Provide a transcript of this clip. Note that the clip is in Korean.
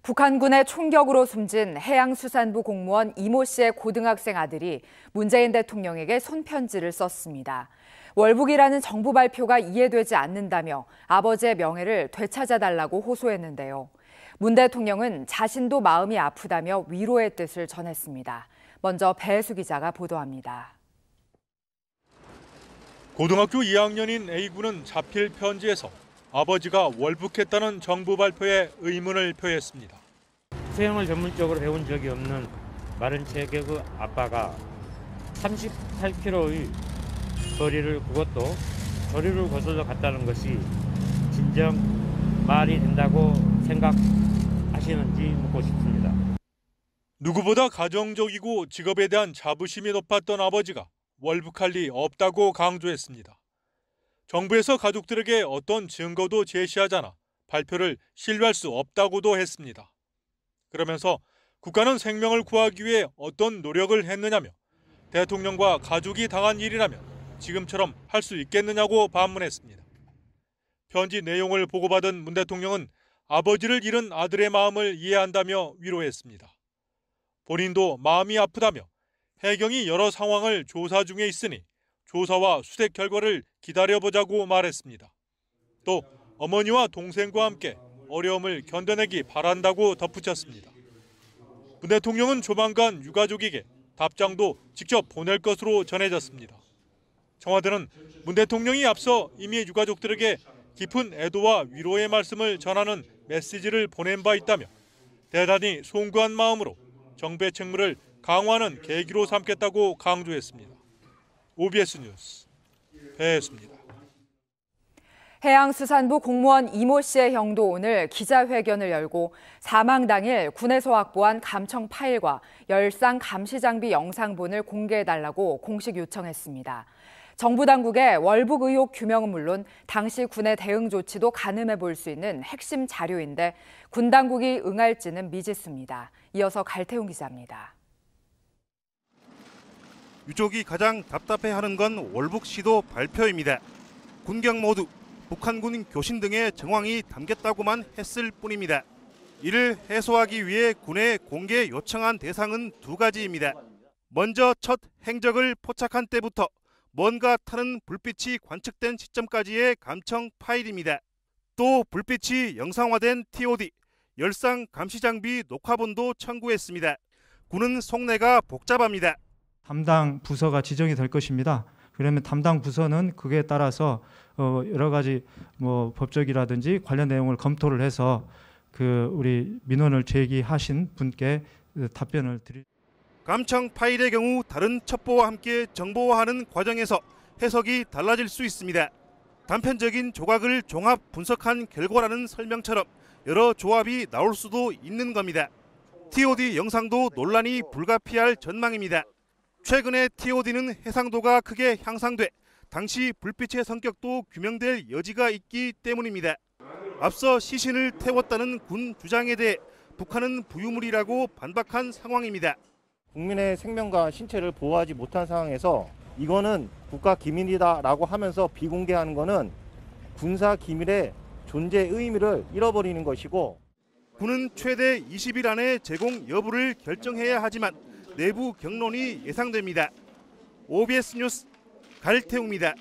북한군의 총격으로 숨진 해양수산부 공무원 이모 씨의 고등학생 아들이 문재인 대통령에게 손편지를 썼습니다. 월북이라는 정부 발표가 이해되지 않는다며 아버지의 명예를 되찾아달라고 호소했는데요. 문 대통령은 자신도 마음이 아프다며 위로의 뜻을 전했습니다. 먼저 배혜수 기자가 보도합니다. 고등학교 2학년인 A군은 자필 편지에서 아버지가 월북했다는 정부 발표에 의문을 표했습니다. 수영을 전문적으로 배운 적이 없는 마른 체격의 아빠가 38km의 거리를 그것도 거리를 거슬러 갔다는 것이 진정 말이 된다고 생각하시는지 묻고 싶습니다. 누구보다 가정적이고 직업에 대한 자부심이 높았던 아버지가 월북할 리 없다고 강조했습니다. 정부에서 가족들에게 어떤 증거도 제시하지 않아 발표를 신뢰할 수 없다고도 했습니다. 그러면서 국가는 생명을 구하기 위해 어떤 노력을 했느냐며 대통령과 가족이 당한 일이라면 지금처럼 할 수 있겠느냐고 반문했습니다. 편지 내용을 보고받은 문 대통령은 아버지를 잃은 아들의 마음을 이해한다며 위로했습니다. 본인도 마음이 아프다며 해경이 여러 상황을 조사 중에 있으니 조사와 수색 결과를 기다려보자고 말했습니다. 또 어머니와 동생과 함께 어려움을 견뎌내기 바란다고 덧붙였습니다. 문 대통령은 조만간 유가족에게 답장도 직접 보낼 것으로 전해졌습니다. 청와대는 문 대통령이 앞서 이미 유가족들에게 깊은 애도와 위로의 말씀을 전하는 메시지를 보낸 바 있다며 대단히 송구한 마음으로 정부의 책무를 강화하는 계기로 삼겠다고 강조했습니다. OBS 뉴스 배혜수입니다. 해양수산부 공무원 이모 씨의 형도 오늘 기자회견을 열고 사망 당일 군에서 확보한 감청 파일과 열상 감시 장비 영상본을 공개해달라고 공식 요청했습니다. 정부 당국의 월북 의혹 규명은 물론 당시 군의 대응 조치도 가늠해 볼 수 있는 핵심 자료인데 군 당국이 응할지는 미지수입니다. 이어서 갈태웅 기자입니다. 유족이 가장 답답해하는 건 월북 시도 발표입니다. 군경 모두 북한군 교신 등의 정황이 담겼다고만 했을 뿐입니다. 이를 해소하기 위해 군에 공개 요청한 대상은 두 가지입니다. 먼저 첫 행적을 포착한 때부터 뭔가 타는 불빛이 관측된 시점까지의 감청 파일입니다. 또 불빛이 영상화된 TOD, 열상 감시 장비 녹화본도 청구했습니다. 군은 속내가 복잡합니다. 담당 부서가 지정이 될 것입니다. 그러면 담당 부서는 그에 따라서 여러 가지 법적이라든지 관련 내용을 검토를 해서 우리 민원을 제기하신 분께 답변을 드립니다. 감청 파일의 경우 다른 첩보와 함께 정보화하는 과정에서 해석이 달라질 수 있습니다. 단편적인 조각을 종합 분석한 결과라는 설명처럼 여러 조합이 나올 수도 있는 겁니다. TOD 영상도 논란이 불가피할 전망입니다. 최근에 TOD는 해상도가 크게 향상돼 당시 불빛의 성격도 규명될 여지가 있기 때문입니다. 앞서 시신을 태웠다는 군 주장에 대해 북한은 부유물이라고 반박한 상황입니다. 국민의 생명과 신체를 보호하지 못한 상황에서 이거는 국가 기밀이다라고 하면서 비공개하는 거는 군사 기밀의 존재 의미를 잃어버리는 것이고 군은 최대 20일 안에 제공 여부를 결정해야 하지만 내부 경론이 예상됩니다. OBS 뉴스 갈태웅입니다.